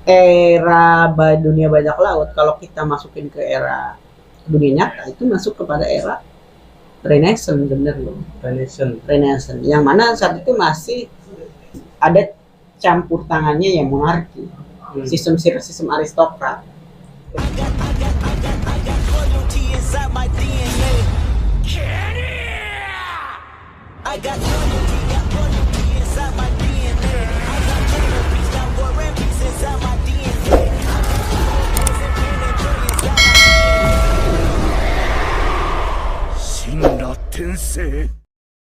dunia bajak laut, kalau kita masukin ke era dunia nyata, itu masuk kepada era Renaissance, bener loh. Renaissance, yang mana saat itu masih ada campur tangannya yang monarki, sistem aristokrat.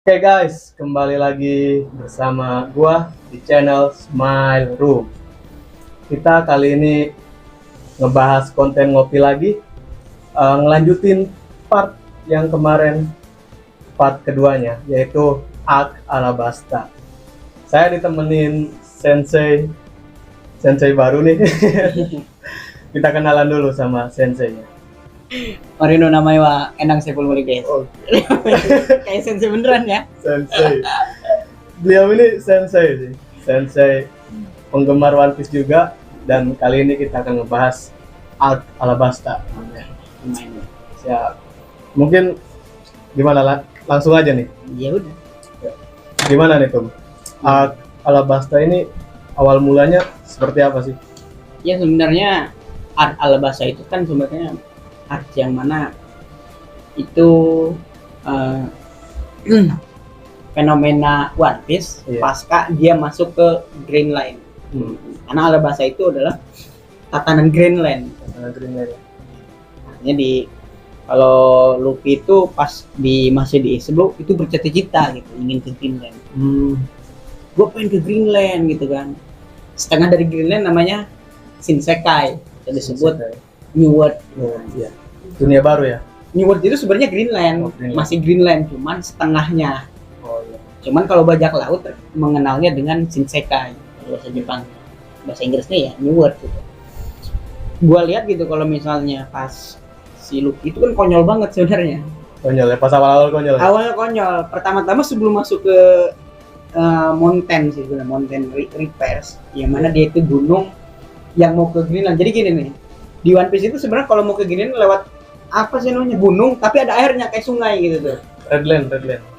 Oke guys, kembali lagi bersama gua di channel Smile Room. Kita kali ini ngebahas konten ngopi lagi, ngelanjutin part yang kemarin, part keduanya, yaitu Ark Alabasta. Saya ditemenin sensei baru nih. Kita kenalan dulu sama senseinya. Marino namanya wa Endang Saiful Mulk, guys. Kayak sensei beneran ya. Sensei. Beliau ini sensei sih. Sensei penggemar One Piece juga, dan kali ini kita akan ngebahas Ark Alabasta. Siap. Mungkin gimana lah? Langsung aja nih. Ya udah. Gimana nih, Tom? Ark Alabasta ini awal mulanya seperti apa sih? Ya sebenarnya Ark Alabasta itu kan sebenarnya art yang mana itu fenomena One Piece pasca dia masuk ke Green Line. Karena Alabasta itu adalah tatanan Green Line. Jadi kalau Luffy itu pas masih di East Blue itu bercita-cita gitu, ingin ke Green Line. Gue pengen ke Green Line gitu kan. Setengah dari Green Line namanya Shinsekai, disebut New World. Iya. Dunia baru ya. New World itu sebenarnya Greenland, masih Greenland, cuman setengahnya. Iya. Cuman kalau bajak laut mengenalnya dengan Shinsekai, bahasa Jepang. Bahasa Inggrisnya ya New World gitu. Gua lihat gitu kalau misalnya pas si Luffy itu kan konyol banget sebenarnya. Konyol ya, pas awal-awal konyol. Awalnya konyol. Pertama-tama sebelum masuk ke Mountain sih, Mountain Repairs, yang mana dia itu gunung yang mau ke Greenland. Jadi gini nih, di One Piece itu sebenarnya kalau mau ke Greenland lewat apa sih namanya, gunung tapi ada airnya kayak sungai gitu tuh.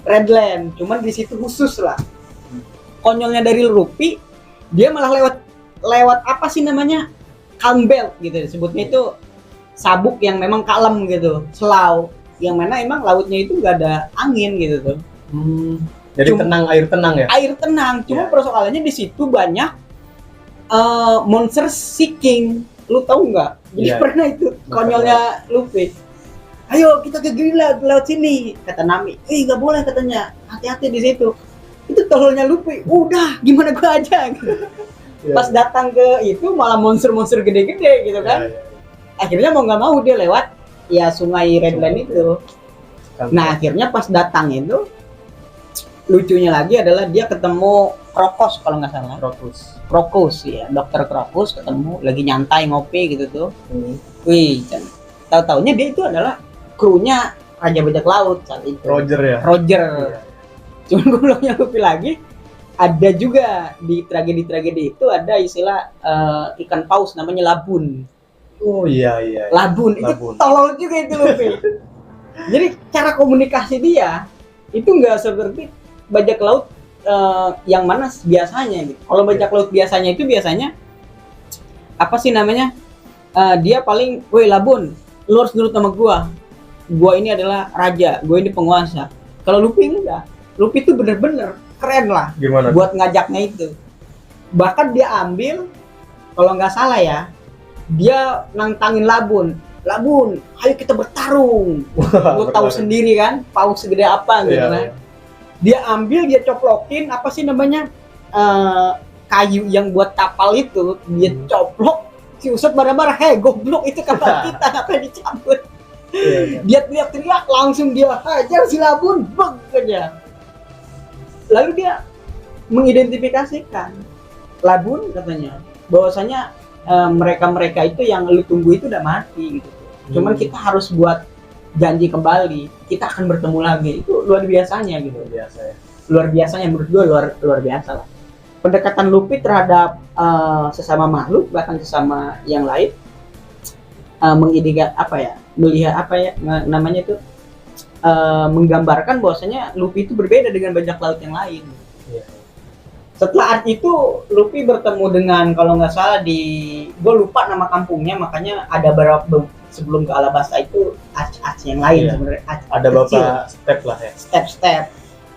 Redland, cuman di situ khusus lah. Konyolnya dari Luffy, dia malah lewat apa sih namanya, calm belt gitu disebutnya, itu sabuk yang memang kalem gitu, selau, yang mana emang lautnya itu nggak ada angin gitu tuh. Jadi air tenang ya. Air tenang, cuma persoalannya di situ banyak monster seeking. Lu tahu nggak? Jadi pernah itu konyolnya Luffy. Ayo kita ke Greenland lewat sini, kata Nami. Nggak boleh katanya, hati-hati di situ. Itu tololnya Luffy. Udah, gimana gua aja. Pas datang ke itu malah monster-monster gede-gede gitu kan. Akhirnya mau nggak mau dia lewat ya sungai Redland itu. Nah akhirnya pas datang itu, lucunya lagi adalah dia ketemu Crocus kalau nggak salah. Crocus ya, Dokter Crocus ketemu lagi nyantai ngopi gitu tuh. Wih, tahu-taunya dia itu adalah krunya Raja Bajak Laut saat itu. Roger. Cuman gobloknya Luffy lagi, ada juga di tragedi itu ada istilah ikan paus namanya labun. Oh iya. Labun. Itu tolol juga itu Luffy. Jadi cara komunikasi dia itu nggak seperti bajak laut yang mana biasanya gitu. Kalau bajak laut biasanya apa sih namanya? Dia paling, "Woi Labun, lu harus nurut sama gua. Gua ini adalah raja, gua ini penguasa." Kalau Luffy enggak. Luffy itu bener-bener keren lah. Gimana? Buat ngajaknya itu. Bahkan dia ambil, kalau nggak salah ya, dia nantangin Labun, ayo kita bertarung. Lu tahu sendiri kan, paus segede apa gitu kan. Dia ambil, dia coplokin apa sih namanya, kayu yang buat kapal itu, dia coplok, si Usopp marah-marah, "Hei goblok, itu kapal kita, ngapain dicabut?" Dia teriak-teriak, langsung dia hajar si Labun, beng aja. Lalu dia mengidentifikasikan Labun, katanya bahwasanya mereka itu yang lu tunggu itu udah mati gitu. Cuman kita harus buat janji kembali, kita akan bertemu lagi. Itu luar biasanya gitu. Luar biasanya menurut gue luar biasa lah. pendekatan Luffy terhadap sesama makhluk bahkan sesama yang lain melihat namanya itu menggambarkan bahwasanya Luffy itu berbeda dengan bajak laut yang lain. Iya. Setelah art itu Luffy bertemu dengan, kalau nggak salah, gue lupa nama kampungnya, makanya ada beberapa sebelum ke Alabasta itu arch yang lain. Iya. Sebenarnya Ada beberapa step lah ya. Step.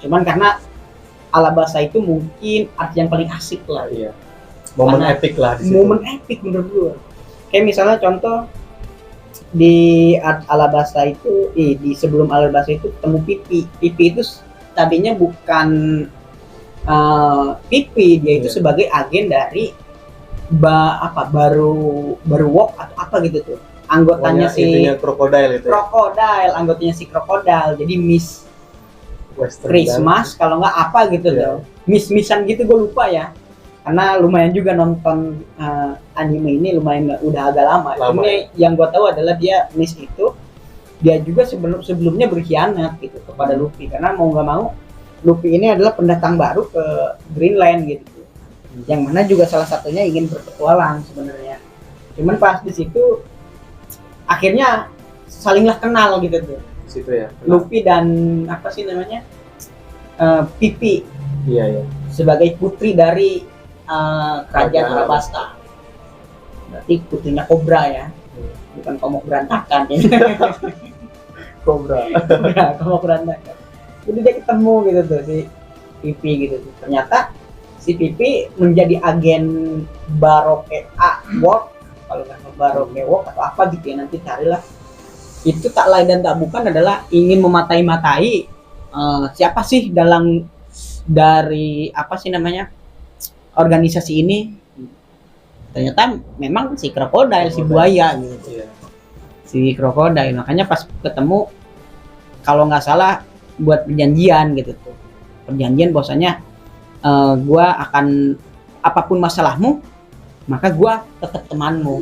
Cuman karena Alabasta itu mungkin art yang paling asik lah. Iya. Momen Karena epic lah di situ. Momen epic menurut gue. Kayak misalnya contoh di art Alabasta itu, di sebelum Alabasta itu ketemu Pipi. Pipi itu tadinya bukan Pipi, dia itu sebagai agen dari baru walk atau apa gitu tuh. Anggotanya Crocodile itu. Crocodile, anggotanya si Crocodile. Jadi Miss Western Christmas kalau nggak apa gitu loh. Miss-missan gitu, gue lupa ya. Karena lumayan juga nonton anime ini, lumayan udah agak lama. Ini yang gue tahu adalah dia Miss itu dia juga sebelumnya berkhianat gitu kepada Luffy, karena mau nggak mau Luffy ini adalah pendatang baru ke Greenland gitu. Yang mana juga salah satunya ingin berpetualang sebenarnya. Cuman pas di situ akhirnya salinglah kenal gitu tuh. Situ ya. Luffy dan apa sih namanya? Pipi. Iya. Sebagai putri dari kerajaan Alabasta. Berarti putrinya Cobra ya. Bukan komok berantakan ya. Cobra. Komok berantakan. Jadi dia ketemu gitu tuh si Pipi gitu tuh. Ternyata si Pipi menjadi agen Baroque World, kalau nggak Baroque World atau apa gitu ya, nanti carilah. Itu tak lain dan tak bukan adalah ingin mematai-matai siapa sih dari apa sih namanya organisasi ini. Ternyata memang si Crocodile, si buaya gitu. Iya. Si Crocodile, makanya pas ketemu kalau nggak salah buat perjanjian gitu tuh. Perjanjian bahwasanya gua akan, apapun masalahmu maka gua tetap temanmu.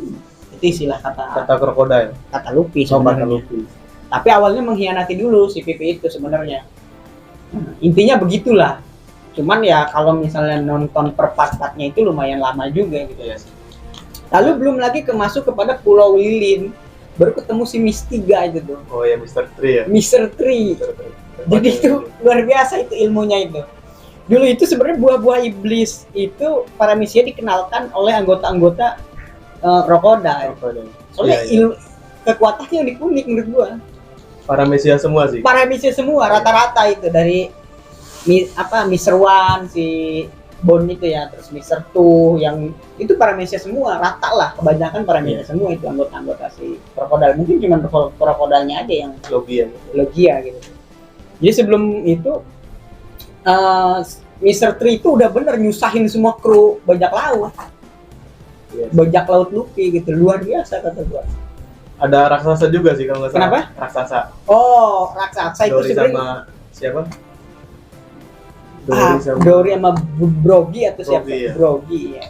Itu istilah kata Crocodile. Kata Luffy Kata sebenarnya. Luffy. Tapi awalnya mengkhianati dulu si Pipi itu sebenarnya. Intinya begitulah. Cuman ya kalau misalnya nonton per part-partnya itu lumayan lama juga gitu ya. Lalu belum lagi masuk kepada Pulau Lilin, baru ketemu si Mystiga itu tuh. Oh ya, Mr. Tree ya. Mr. Tree. Jadi itu luar biasa itu ilmunya itu. Dulu itu sebenarnya buah-buah iblis itu para misia dikenalkan oleh anggota-anggota Crocodile. Soalnya kekuatannya yang unik menurut gua. Para misia semua sih. Para misia semua rata-rata itu dari Mr. One, si Bon itu ya, terus Mr. Two, yang itu para misia semua, rata lah, kebanyakan para misia semua itu anggota-anggota si Crocodile. Mungkin cuma Crocodile-nya aja yang Logia gitu. Jadi sebelum itu Mr. Tree itu udah bener nyusahin semua kru bajak laut. Bajak laut Luffy gitu, luar biasa kata gua. Ada raksasa juga sih kalau nggak salah. Kenapa? Raksasa. Oh, raksasa itu sebenarnya sama siapa? Dory sama Brogy atau siapa? Brogy ya.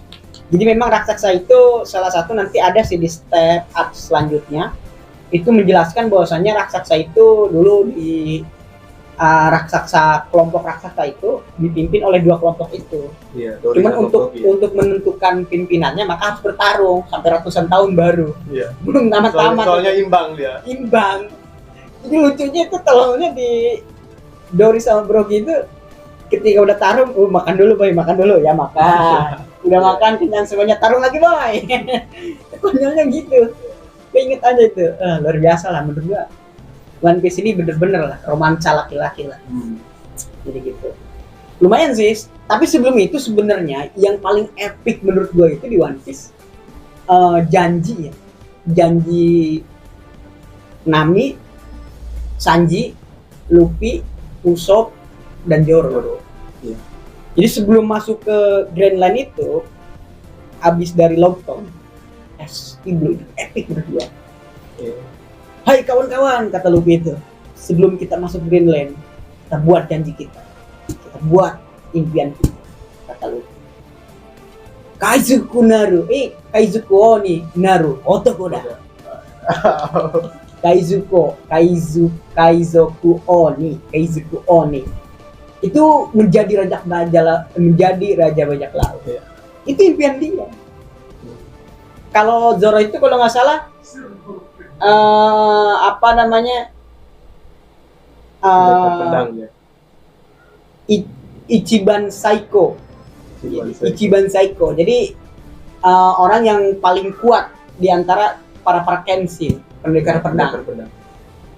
Jadi memang raksasa itu salah satu, nanti ada sih di step art selanjutnya itu menjelaskan bahwasannya raksasa itu dulu di kelompok raksasa itu dipimpin oleh dua kelompok itu. Iya, cuman untuk menentukan pimpinannya maka harus bertarung sampai ratusan tahun baru. Iya. Belum tamat-tamat. Soalnya imbang dia. Imbang. Jadi lucunya itu telurnya di Dory sama Brogy itu ketika udah tarung, makan dulu boy, makan dulu ya, makan. Udah makan kenyang semuanya, tarung lagi boy. Konyolnya gitu. Ingat aja itu, luar biasa lah menurut gua. One Piece ini bener-bener lah romansa laki-laki lah. Jadi gitu. Lumayan sih. Tapi sebelum itu sebenarnya yang paling epic menurut gua itu di One Piece janji ya. Janji Nami, Sanji, Luffy, Usopp dan Zoro. Iya. Jadi sebelum masuk ke Grand Line itu, abis dari Longtong, itu epic menurut gua. Iya. Hai kawan-kawan, kata Luffy itu, sebelum kita masuk Grand Line, kita buat janji kita buat impian kita, kata Luffy. Kaizuku Naru, Kaizuku Oni Naru, Otokoda. Kaizuku Oni. itu menjadi raja bajak laut. Iya. Itu impian dia. Kalau Zoro itu kalau nggak salah apa namanya Pedang ya. Ichiban Saiko. Ichiban Saiko. Jadi orang yang paling kuat di antara para Kenshin, pendekar pedang.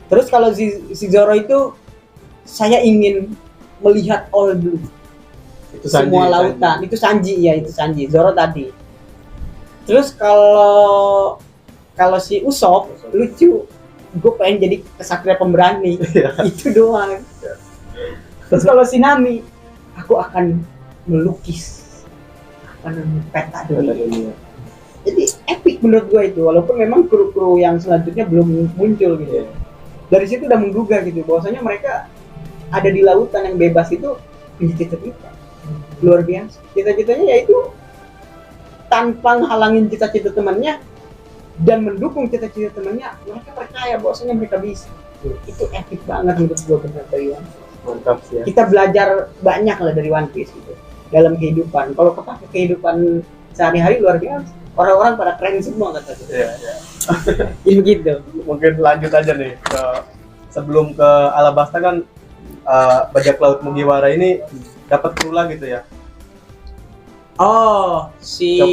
Terus kalau si Zoro itu, saya ingin melihat all blue. Itu Sanji, semua lautan. Itu Sanji ya, itu Sanji. Zoro tadi. Terus kalau si Usopp lucu, gue pengen jadi kesatria pemberani. Itu doang. Terus kalau si Nami, aku akan melukis peta dunia. Jadi epic menurut gue itu, walaupun memang kru-kru yang selanjutnya belum muncul gitu. Dari situ udah menggugah gitu, bahwasanya mereka ada di lautan yang bebas itu punya cita-cita luar biasa. Cita-citanya yaitu tanpa menghalangin cita-cita temannya dan mendukung cita-cita temannya, mereka percaya bahwasanya mereka bisa. Itu epic banget menurut gue benar dari One Piece. Mantap sih ya. Kita belajar banyak lah dari One Piece gitu dalam kehidupan. Kalau kepake kehidupan sehari-hari luar biasa. Orang-orang pada keren semua kata gue. Iya. Jadi begitu. Mungkin lanjut aja nih ke sebelum ke Alabasta kan bajak laut Mugiwara ini dapat kru lagi gitu ya. Oh, si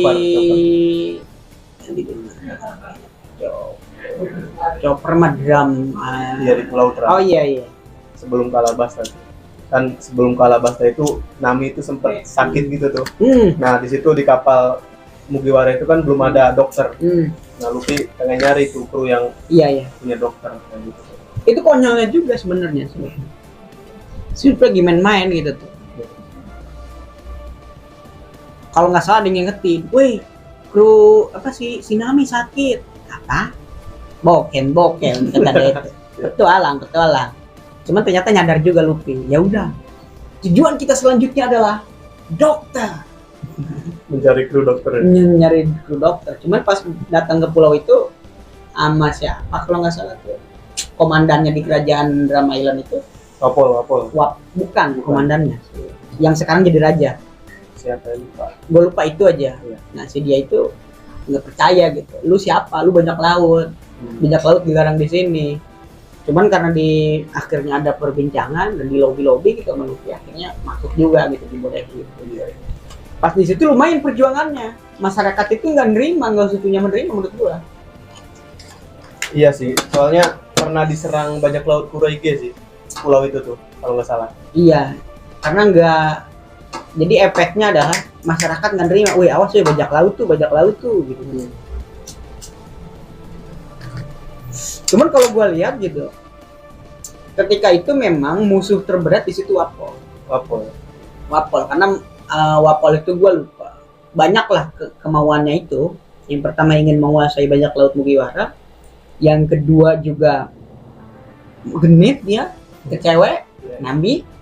Chopper Madram. Iya di Pulau Terang. Oh iya. Sebelum ke Alabasta. Kan sebelum ke Alabasta itu Nami itu sempat sakit gitu tuh. Nah, di situ di kapal Mugiwara itu kan belum ada dokter. Nah, Luffy pengen nyari tuh kru yang punya dokter kayak gitu. Itu konyolnya juga sebenarnya. Si Luffy lagi main-main gitu tuh. Kalau nggak salah dia ngingetin, woi, kru apa sih, si Nami sakit. Apa? Boken kata dia itu. Petualang. Cuman ternyata nyadar juga Luffy. Ya udah, tujuan kita selanjutnya adalah dokter. Mencari kru dokter. Nyari kru dokter. Cuman pas datang ke pulau itu sama siapa kalau nggak salah tuh, komandannya di kerajaan Drum Island itu. Wapol. Bukan komandannya. Yang sekarang jadi raja. Siapa yang lupa? Gue lupa itu aja. Nah si dia itu nggak percaya gitu. Lu siapa? Lu bajak laut. Bajak laut dilarang di sini. Cuman karena di akhirnya ada perbincangan dan di lobby gitu Luffy akhirnya masuk juga gitu di bodek gitu. Pas di situ lumayan perjuangannya. Masyarakat itu nggak setuju menerima menurut gua. Iya sih. Soalnya pernah diserang bajak laut Kuroige sih. Pulau itu tuh kalau nggak salah. Iya. Karena nggak. Jadi efeknya adalah masyarakat nggak nerima, wih awas ya bajak laut tuh gitu. Cuman kalau gue lihat gitu, ketika itu memang musuh terberat di situ Wapol karena Wapol itu gue lupa, banyaklah kemauannya itu. Yang pertama ingin menguasai bajak laut Mugiwara, yang kedua juga genit dia ke cewek, Nami.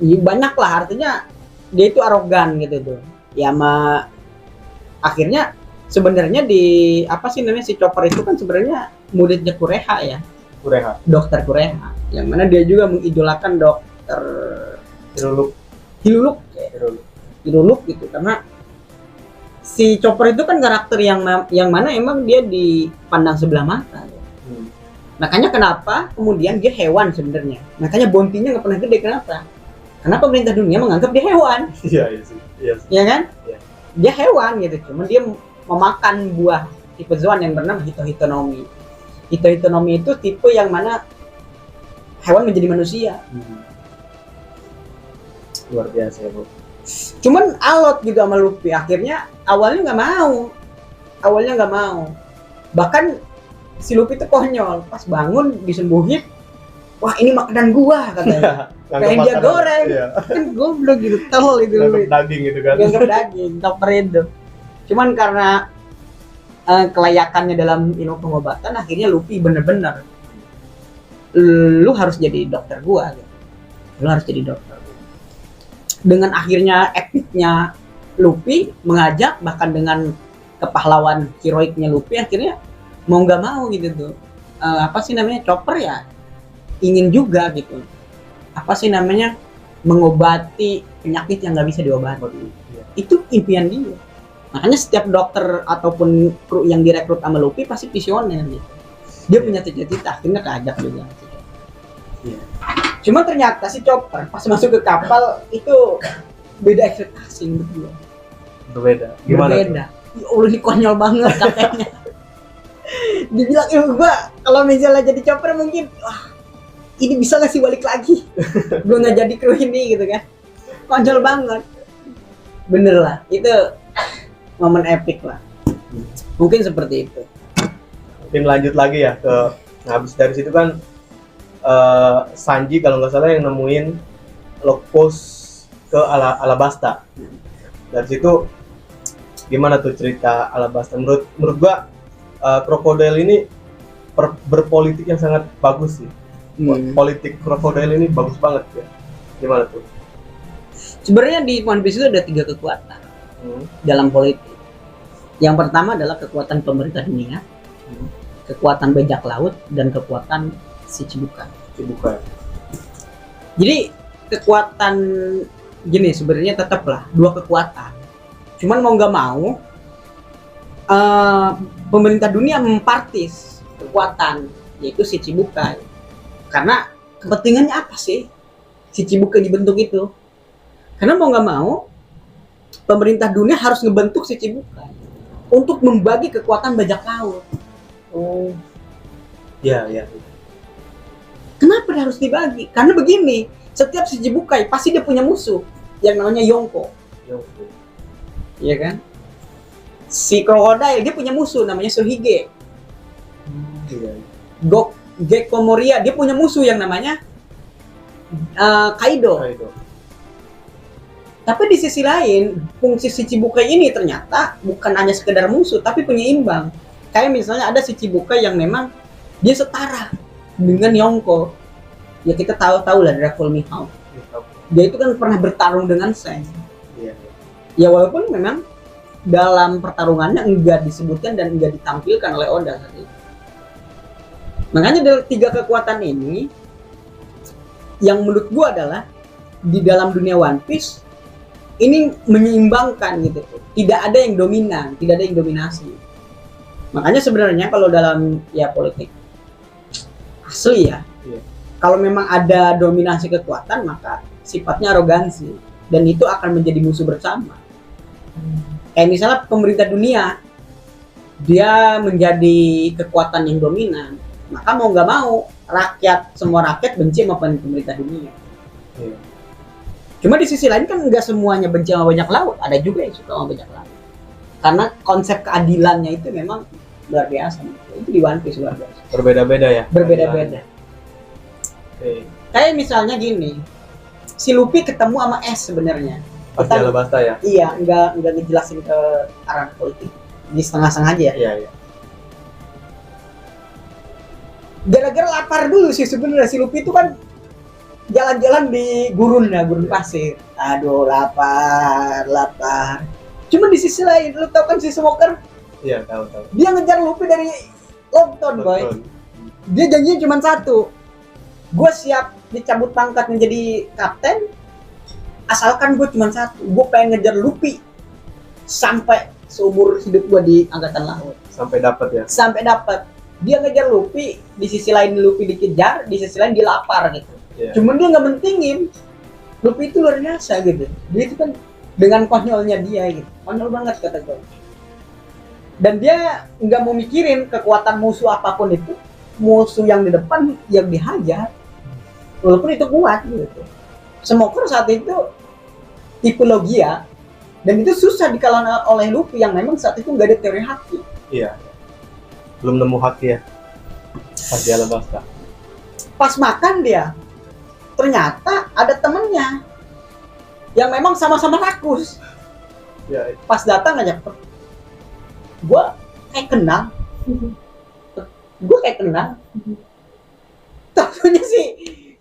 Banyak lah, artinya dia itu arogan gitu tuh ya. Akhirnya sebenarnya di apa sih namanya, si Chopper itu kan sebenarnya muridnya Kureha, dokter Kureha, yang mana dia juga mengidolakan dokter Hiruluk gitu, karena si Chopper itu kan karakter yang mana emang dia dipandang sebelah mata. Makanya kenapa kemudian dia hewan sebenarnya, makanya bounty-nya nggak pernah gede. Kenapa? Karena pemerintah dunia menganggap dia hewan. Iya kan? Iya. Dia hewan gitu. Cuma dia memakan buah tipe Zoan yang bernama Hitohitonomi. Hitohitonomi itu tipe yang mana hewan menjadi manusia. Luar biasa ya, Bu. Cuman alot gitu sama Luffy. Akhirnya awalnya nggak mau. Bahkan si Luffy itu konyol. Pas bangun disembuhin, wah ini makanan gua katanya. Kayak dia goreng, kan goblok gitu, tolol itu. Daging gitu kan. Daging, Chopper itu. Cuman karena kelayakannya dalam ilmu pengobatan, akhirnya Luffy bener-bener, lu harus jadi dokter gua gitu. Lu harus jadi dokter. Dengan akhirnya epicnya Luffy mengajak, bahkan dengan kepahlawan heroiknya Luffy, akhirnya mau nggak mau gitu tuh. Apa sih namanya, Chopper ya ingin juga gitu. Apa sih namanya, mengobati penyakit yang nggak bisa diobati. Iya. Itu impian dia. Makanya setiap dokter ataupun kru yang direkrut sama Luffy pasti visioner gitu. Dia punya cita-cita, akhirnya keajak juga. Iya. Cuma ternyata si Chopper pas masuk ke kapal itu beda ekspektasi berdua. Berbeda. Gimana Berbeda. Ya Allah, ini konyol banget katanya. Dibilang gua kalau misalnya jadi Chopper mungkin wah ini bisa nggak sih balik lagi? Gua nggak jadi kru ini gitu kan. Konyol banget. Bener lah, itu momen epic lah. Mungkin seperti itu. Mungkin lanjut lagi ya ke habis dari situ kan Sanji kalau nggak salah yang nemuin log post ke Alabasta. Dari situ gimana tuh cerita Alabasta? Menurut gua Crocodile ini berpolitik yang sangat bagus sih. Politik Crocodile ini bagus banget ya. Gimana tuh? Sebenarnya di One Piece itu ada 3 kekuatan dalam politik. Yang pertama adalah kekuatan pemerintah dunia, kekuatan bajak laut, dan kekuatan si Chibukai. Jadi kekuatan gini sebenarnya tetaplah 2 kekuatan. Cuman mau nggak mau pemerintah dunia mempartis kekuatan yaitu si Chibukai. Karena kepentingannya apa sih si Chibukai dibentuk itu? Karena mau nggak mau pemerintah dunia harus ngebentuk si Chibukai untuk membagi kekuatan bajak laut. Oh, ya. Kenapa dia harus dibagi? Karena begini, setiap si Chibukai pasti dia punya musuh yang namanya Yonko. Iya kan? Si Crocodile dia punya musuh namanya Tsuhige. Iya. Gecko Moria dia punya musuh yang namanya Kaido. Tapi di sisi lain, fungsi si Chibukai ini ternyata bukan hanya sekedar musuh, tapi penyeimbang. Kayak misalnya ada si Chibukai yang memang dia setara dengan Yonko. Ya kita tahu lah Dracul Mihawk. Dia itu kan pernah bertarung dengan Seng. Iya. Ya walaupun memang dalam pertarungannya enggak disebutkan dan enggak ditampilkan oleh Oda saat itu. Makanya dari 3 kekuatan ini yang menurut gua adalah di dalam dunia One Piece ini menyeimbangkan gitu. Tidak ada yang dominan, tidak ada yang dominasi. Makanya sebenarnya kalau dalam ya politik asli ya, kalau memang ada dominasi kekuatan maka sifatnya arogansi dan itu akan menjadi musuh bersama. Kayak misalnya pemerintah dunia dia menjadi kekuatan yang dominan, maka mau nggak mau semua rakyat benci sama pemerintah dunia. Cuma di sisi lain kan nggak semuanya benci sama bajak laut, ada juga yang suka sama bajak laut. Karena konsep keadilannya itu memang luar biasa. Itu di One Piece luar biasa. Berbeda-beda ya. Berbeda-beda. Oke. Kayak misalnya gini, si Luffy ketemu sama S sebenarnya. Pas di Alabasta ya. Iya, nggak ngejelasin ke arah politik, di setengah-setengah aja ya. Iya. Gara-gara lapar dulu sih sebenarnya si Luffy itu kan jalan-jalan di gurun pasir. Aduh lapar. Cuma di sisi lain, lu tau kan si Smoker? Iya tahu. Dia ngejar Luffy dari Longton boy. Dia janjinya cuma satu. Gue siap dicabut pangkat menjadi kapten, asalkan gue cuma satu. Gue pengen ngejar Luffy sampai seumur hidup gue di angkatan laut. Sampai dapat ya. Dia ngejar Luffy, di sisi lain Luffy dikejar, di sisi lain dia lapar gitu. Yeah. Cuman dia nggak mentingin. Luffy itu luar biasa gitu. Dia itu kan dengan konyolnya dia gitu. Konyol banget kata gue. Dan dia nggak mau mikirin kekuatan musuh apapun itu. Musuh yang di depan yang dihajar. Walaupun itu kuat gitu. Smoker saat itu tipe Logia. Dan itu susah dikalahkan oleh Luffy yang memang saat itu nggak ada teori haki. Iya. Belum nemu haki ya. Pas di Alabasta. Pas makan dia, ternyata ada temennya yang memang sama-sama rakus. Ya. Pas datang aja, gue kayak kenal. Tahunya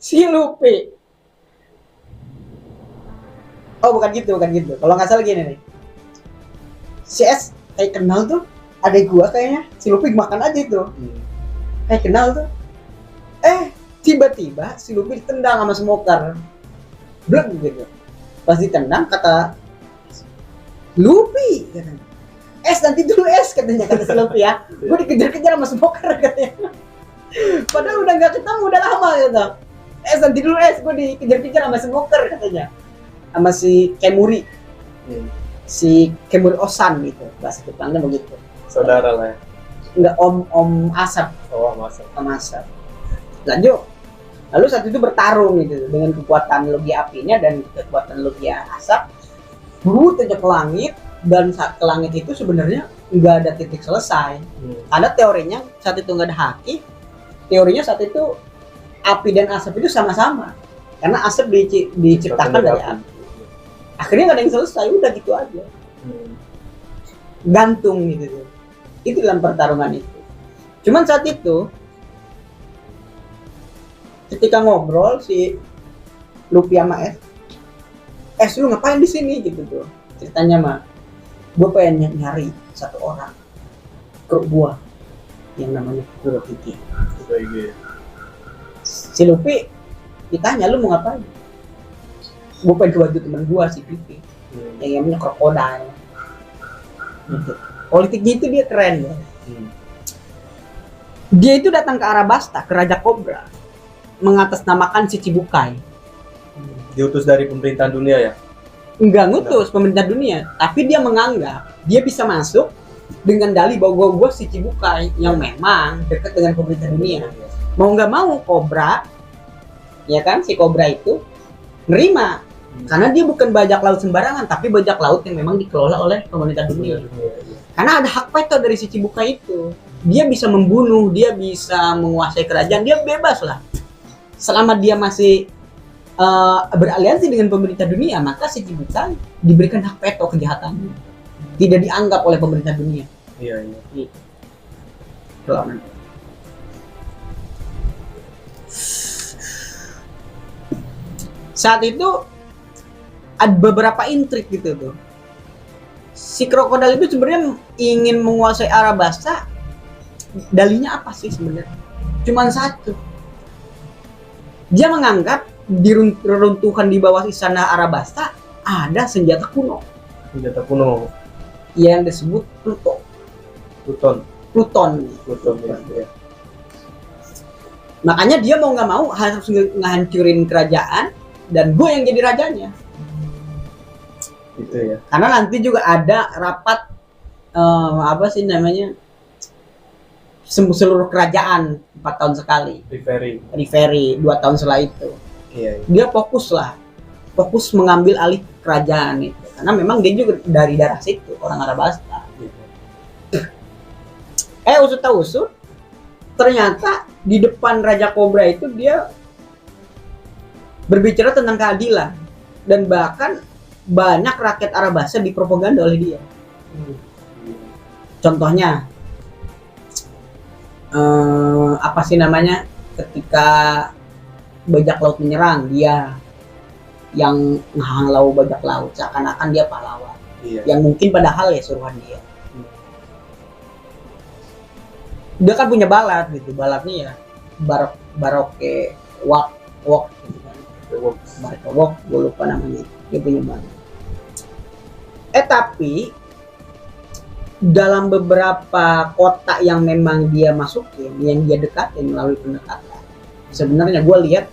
si Luffy. Oh bukan gitu. Kalau nggak salah gini nih. Si S kayak kenal tuh, adek gue kayaknya. Si Luffy makan aja itu. Kayak kenal tuh. Tiba-tiba si Luffy ditendang sama Smoker. blek gitu. Pas ditendang kata Luffy katanya. Nanti dulu katanya kata si Luffy ya. Gue dikejar-kejar sama smoker katanya. Padahal udah nggak ketemu udah lama gitu. Nanti dulu gue dikejar-kejar sama smoker katanya. Sama si Kemuri. Si Kemuri Osan gitu. Bahasa Jepangnya begitu. Saudara lah ya. Enggak om Asap. Oh, masa. Om Asap. Lanjut. Lalu saat itu bertarung gitu dengan kekuatan logia apinya dan kekuatan logia asap. Aja ke langit, dan saat ke langit itu sebenarnya nggak ada titik selesai. Ada teorinya saat itu nggak ada haki. Teorinya saat itu api dan asap itu sama-sama. Karena asap diciptakan dari api. Akhirnya nggak ada yang selesai, udah gitu aja. Gantung gitu. Itu dalam pertarungan itu. Cuman saat itu ketika ngobrol si Luffy sama lu ngapain di sini gitu tuh ceritanya mah, gue pengen nyari satu orang kru gua yang namanya Kurohige. Si Luffy ditanya lu mau ngapain, gue pengen bantu teman gua si Luffy yang namanya Crocodile gitu. Politiknya itu dia keren ya. Dia itu datang ke Arabasta, ke Raja Cobra, mengatasnamakan si Chichibukai. Diutus dari pemerintahan dunia ya? Enggak ngutus pemerintah dunia, tapi dia menganggap dia bisa masuk dengan dalih bahwa gue si Chichibukai yang memang dekat dengan pemerintah dunia. Mau nggak mau Cobra, ya kan, si Cobra itu nerima. Karena dia bukan bajak laut sembarangan, tapi bajak laut yang memang dikelola oleh pemerintah dunia. Karena ada hak veto dari si Chichibukai itu. Dia bisa membunuh, dia bisa menguasai kerajaan, dia bebas lah. Selama dia masih beraliansi dengan pemerintah dunia, maka si Chichibukai diberikan hak veto kejahatannya. Tidak dianggap oleh pemerintah dunia. Iya. Saat itu ada beberapa intrik gitu tuh. Si Crocodile itu sebenarnya ingin menguasai Arabasta. Dalinya apa sih sebenarnya? Cuman satu. Dia menganggap di reruntuhan di bawah istana Arabasta ada senjata kuno. Senjata kuno yang disebut Pluton ya. Makanya dia mau nggak mau harus ngehancurin kerajaan dan gue yang jadi rajanya. Gitu ya. Karena nanti juga ada rapat apa sih namanya, seluruh kerajaan 4 tahun sekali. Referee 2 tahun setelah itu. Iya. Dia fokus mengambil alih kerajaan itu. Karena memang dia juga dari daerah situ, orang Arabasta. Usut-usut ternyata di depan Raja Cobra itu dia berbicara tentang keadilan dan bahkan banyak rakyat Arabasta dipropaganda oleh dia. Contohnya apa sih namanya, ketika bajak laut menyerang, dia yang ngehalau bajak laut seakan-akan dia pahlawan. Yang mungkin padahal ya suruhan dia. Dia kan punya balat gitu, balatnya ya Baroque Walk gitu kan. Baroque Walk, gue lupa namanya. Dia punya balat. Tapi dalam beberapa kota yang memang dia masukin, yang dia dekatin melalui pendekatan, sebenarnya gue lihat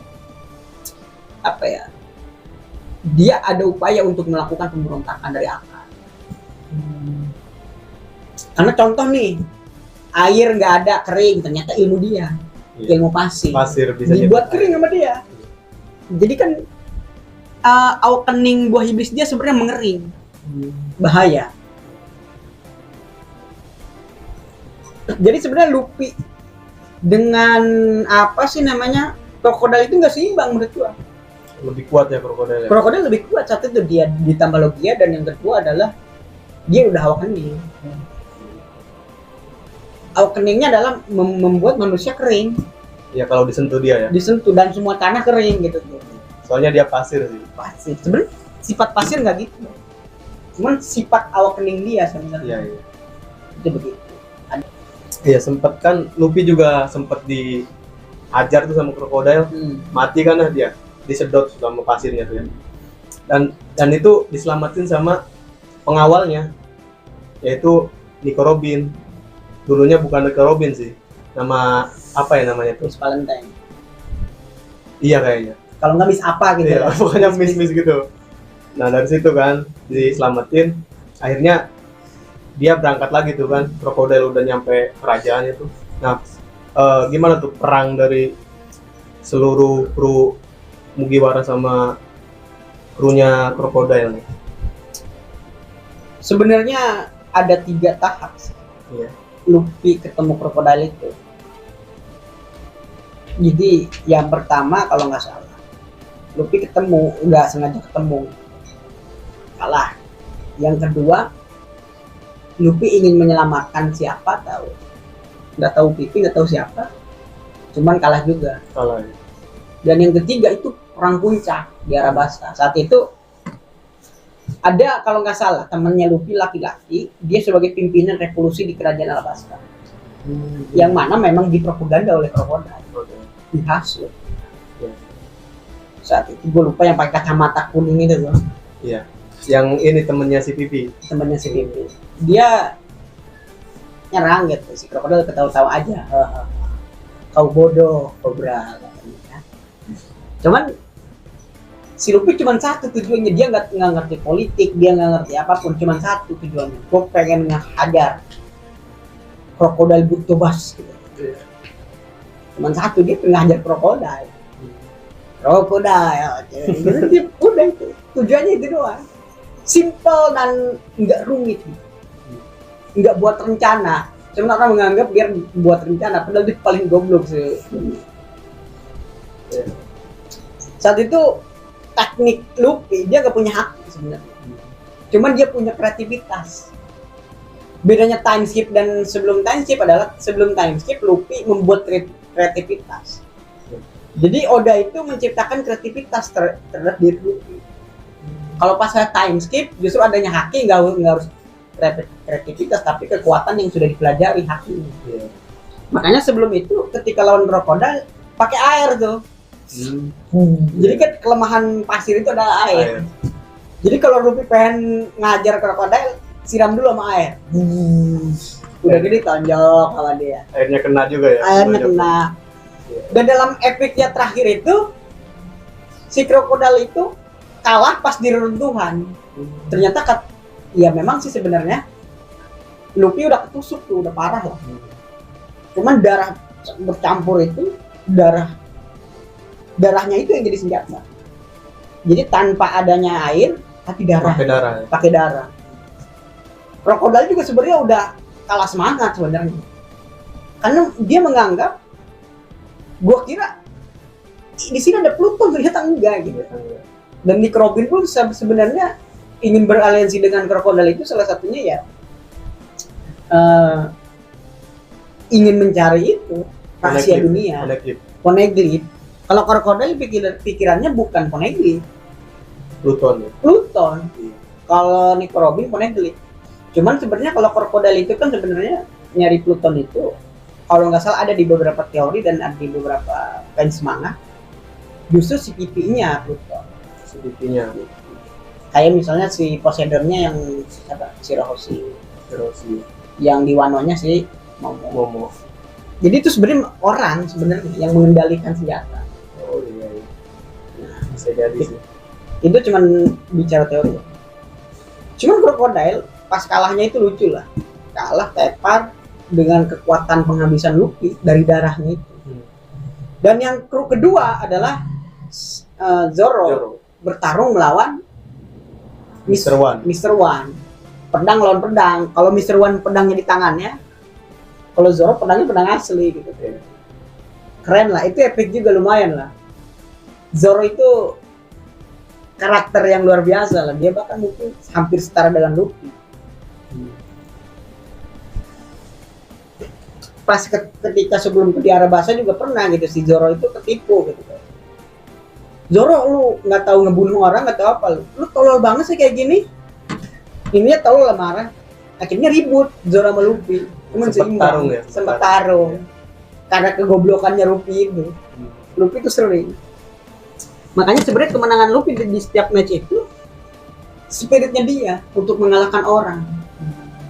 apa ya, dia ada upaya untuk melakukan pemberontakan dari akar. Karena contoh nih, air nggak ada, kering, ternyata ilmu dia, ilmu pasir bisa dibuat kering sama dia. Jadi kan awakening buah iblis dia sebenarnya mengering, bahaya. Jadi sebenarnya Luffy dengan apa sih namanya, Crocodile itu nggak seimbang menurut gua. Lebih kuat ya Crocodile. Crocodile lebih kuat, satu itu dia ditambah logia, dan yang kedua adalah dia udah awakening. Awakeningnya adalah membuat manusia kering. Ya kalau disentuh dia ya. Disentuh dan semua tanah kering gitu. Soalnya dia pasir sih. Pasir. Sebenarnya sifat pasir nggak gitu. Cuman sifat awakening dia sebenarnya. Iya. Itu begitu. Iya, sempat kan Luffy juga sempat dihajar tuh sama Crocodile. Mati kan dia. disedot sama pasirnya tuh ya. Dan itu diselamatin sama pengawalnya, yaitu Nico Robin. Dulunya bukan Nico Robin sih, nama apa ya namanya tuh? Miss Valentine. Iya kayaknya. Kalau nggak Miss apa gitu Iya, ya. pokoknya miss gitu. Nah dari situ kan diselamatin, akhirnya dia berangkat lagi tuh kan, krokodil udah nyampe kerajaannya tuh. Nah gimana tuh perang dari seluruh kru Mugiwara sama krunya krokodil nih? Sebenarnya ada 3 tahap sih. Iya. Luffy ketemu krokodil itu. Jadi yang pertama kalau nggak salah, Luffy ketemu, nggak sengaja ketemu, kalah. Yang kedua, Luffy ingin menyelamatkan siapa tahu, nggak tahu Pipi, nggak tahu siapa, cuman kalah juga. Kalah. Dan yang ketiga itu perang puncak di Arabasta. Saat itu ada kalau nggak salah temannya Luffy laki-laki, dia sebagai pimpinan revolusi di kerajaan Arabasta, yang mana memang dipropaganda oleh krokodil, dihasut. Iya. Saat itu gue lupa yang pakai kacamata kuning itu tuh, Iya. Yang ini temennya si Pipi. temannya si Pipi. Dia nyerang gitu, si krokodil ketawa-tawa aja. Kau bodoh, Cobra katanya. Cuman si Luffy cuma satu tujuannya, dia nggak ngerti politik, dia nggak ngerti apapun, cuma satu tujuannya, gue pengen ngehajar krokodil Butobas gitu. Cuman satu, dia pengen ngehajar krokodil gitu. Dia udah itu tujuannya, itu doang, simple dan nggak rumit gitu. Nggak buat rencana. Cuma orang menganggap dia buat rencana, padahal dia paling goblok sih. Saat itu teknik Luffy, dia nggak punya hak sebenarnya, cuman dia punya kreativitas. Bedanya time skip dan sebelum time skip adalah sebelum time skip Luffy membuat kreativitas. Jadi Oda itu menciptakan kreativitas terhadap diri Luffy. Kalau pas time skip justru adanya haki, nggak harus kreativitas, tapi kekuatan yang sudah dipelajari haki. Makanya sebelum itu ketika lawan krokodil pakai air tuh. Jadi kan kelemahan pasir itu adalah air. Jadi kalau Luffy pengen ngajar krokodil, siram dulu sama air. Udah gini tonjok sama dia. Airnya kena juga ya. Airnya kena. Dan dalam epicnya terakhir itu, si krokodil itu kalah pas di reruntuhan. Ternyata ya memang sih sebenarnya Luffy udah ketusuk tuh, udah parah lah. Cuman darah bercampur itu, darahnya itu yang jadi senjata. Jadi tanpa adanya air, tapi darah. Pakai darah. Krokodil juga sebenarnya udah kalah semangat sebenarnya. Karena dia menganggap, gua kira di sini ada Pluton, ternyata enggak gitu. Dan Nick Robin pun sebenarnya ingin beraliansi dengan krokodil itu salah satunya ya ingin mencari itu rahasia dunia. Poneglyph. Kalau krokodil pikirannya bukan Poneglyph, Pluton. Kalau Nick Robin Poneglyph. Cuman sebenarnya kalau krokodil itu kan sebenarnya nyari Pluton itu kalau nggak salah ada di beberapa teori dan ada di beberapa fans manga, justru si pipinya Pluton. Si pipinya. Kayak misalnya si Poseidonnya yang apa? Si Rohoshi. Yang di Wanonya si Momo. Jadi itu sebenarnya orang sebenarnya yang mengendalikan senjata. Oh iya. Nah, bisa jadi sih. Itu cuman bicara teori. Cuman krokodil pas kalahnya itu lucu lah. Kalah tepar dengan kekuatan penghabisan Luffy dari darahnya itu. Dan yang kru kedua adalah Zoro bertarung melawan Mr. One. Pedang lawan pedang. Kalau Mr. One pedangnya di tangannya, kalau Zoro pedangnya pedang asli gitu. Keren lah, itu epic juga, lumayan lah. Zoro itu karakter yang luar biasa lah. Dia bahkan mungkin hampir setara dengan Luffy. Pas ketika sebelum ke Arabasta juga pernah gitu, si Zoro itu ketipu gitu. Zoro, lu nggak tahu ngebunuh orang, nggak tahu apa, lu tolol banget sih kayak gini. Ininya tolol lah, marah. Akhirnya ribut Zoro sama Luffy. Cuman sempat tarung. Karena kegoblokannya Luffy itu. Luffy itu sering. Makanya sebenarnya kemenangan Luffy di setiap match itu spiritnya dia untuk mengalahkan orang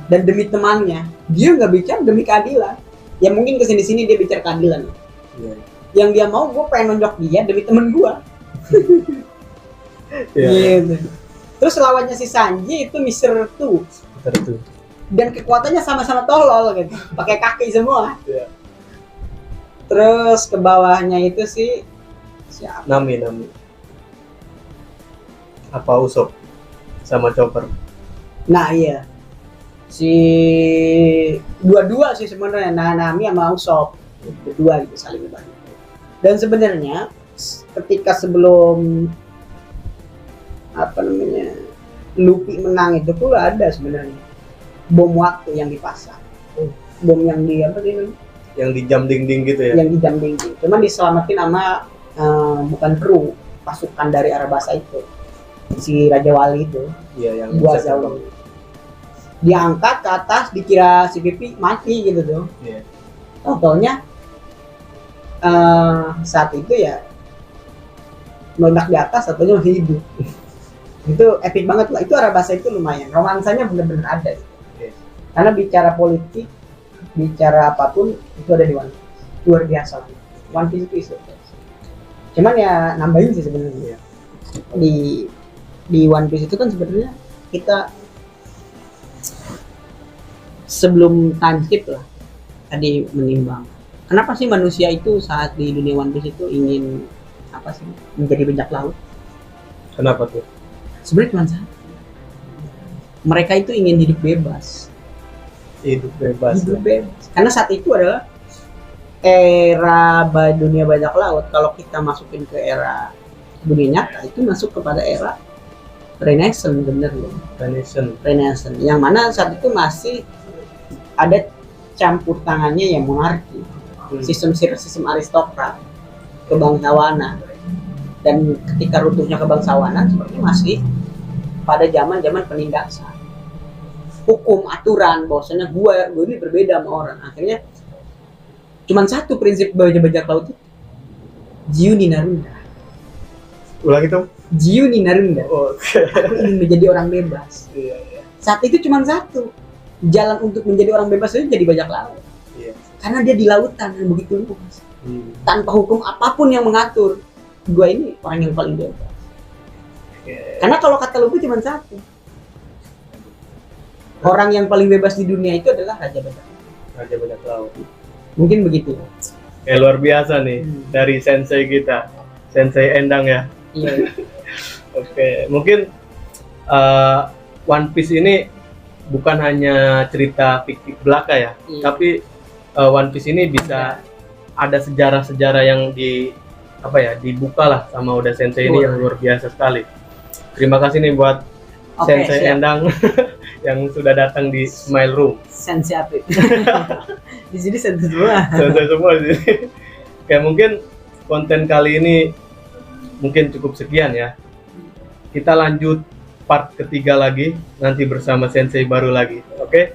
dan demi temannya. Dia nggak bicara demi keadilan. Ya mungkin kesini-sini dia bicara keadilan. Iya. Yang dia mau, gue pengen nonjok dia demi temen gue. Iya. Gitu. Terus lawannya si Sanji itu Mr. Two. Terus. Dan kekuatannya sama-sama tolol gitu, pakai kaki semua. Iya. Terus ke bawahnya itu si siapa? Nami. Apa Usopp sama Chopper? Nah iya, si dua sih sebenarnya, Nami sama Usopp, berdua gitu saling ngebantu. Dan sebenarnya ketika sebelum Luffy menang itu tuh ada sebenarnya bom waktu yang dipasang, bom yang di Yang di jam dinding gitu ya? yang di jam dinding. Cuman diselamatin sama bukan kru, pasukan dari Arabasta itu, si Raja Wali itu. Iya, yang Gua jauh. Diangkat ke atas, dikira si Pipi mati gitu tuh. Iya. Totalnya saat itu ya meledak di atas, satunya masih hidup. Itu epic banget lah. Itu Arabasta itu lumayan, romansanya bener-bener ada. Iya. Karena bicara politik, bicara apapun itu ada di One Piece. Luar biasa. One Piece itu cuman ya nambahin sih sebenarnya. Di One Piece itu kan sebenarnya kita sebelum time skip lah tadi menimbang kenapa sih manusia itu saat di dunia One Piece itu ingin apa sih menjadi bajak laut. Kenapa tuh? Sebenarnya cuma satu, mereka itu ingin hidup bebas. Hidup bebas. Karena saat itu adalah era dunia bajak laut. Kalau kita masukin ke era dunia nyata itu masuk kepada era Renaissance, bener loh. Renaissance yang mana saat itu masih ada campur tangannya yang monarki, sistem aristokrat, kebangsawanan. Dan ketika runtuhnya kebangsawanan seperti masih pada zaman penindasan, hukum, aturan, bahwasanya gue ini berbeda sama orang. Akhirnya cuman satu prinsip bajak laut itu, Jiu ni Narunda. Ulang itu? Jiu ni Narunda. Aku ingin menjadi orang bebas. Iya. Saat itu cuman satu jalan untuk menjadi orang bebas itu jadi bajak laut. Iya. Karena dia di lautan yang begitu luas, tanpa hukum apapun yang mengatur. Gue ini orang yang paling bebas. Karena kalau kata Luffy cuma satu, orang yang paling bebas di dunia itu adalah Raja Bajak Laut. Mungkin begitu. Luar biasa nih dari sensei kita, Sensei Endang ya. Iya. Oke, mungkin One Piece ini bukan hanya cerita fiktif belaka ya, tapi One Piece ini bisa ada sejarah-sejarah yang dibuka lah sama Oda Sensei ini yang luar biasa sekali. Terima kasih nih buat Sensei Endang yang sudah datang di Smile Room. Sensei apa? Di sini sensei semua. Sensei semua di sini. Kayak mungkin konten kali ini mungkin cukup sekian ya. Kita lanjut part ketiga lagi nanti bersama Sensei baru lagi. Oke?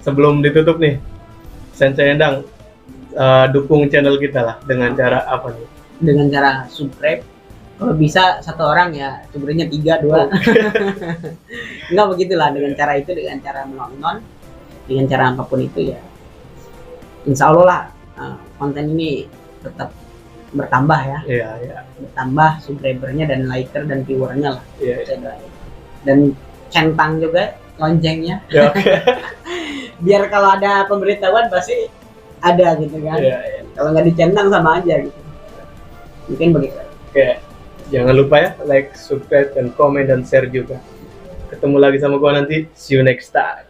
Sebelum ditutup nih, Sensei Endang dukung channel kita lah dengan cara apa nih? Dengan cara subscribe. Kalau bisa satu orang ya subscribe-nya 3, 2. Enggak begitulah, dengan cara itu, dengan cara menonton, dengan cara apapun itu ya. Insya Allah lah konten ini tetap bertambah ya. Iya. Bertambah subscribernya dan liker dan viewernya lah. Iya. Dan centang juga loncengnya. Ya, okay. Biar kalau ada pemberitahuan pasti ada gitu kan. Iya. Kalau nggak dicentang sama aja gitu. Mungkin begitu. Oke. Jangan lupa ya like, subscribe, dan komen dan share juga. Ketemu lagi sama gua nanti. See you next time.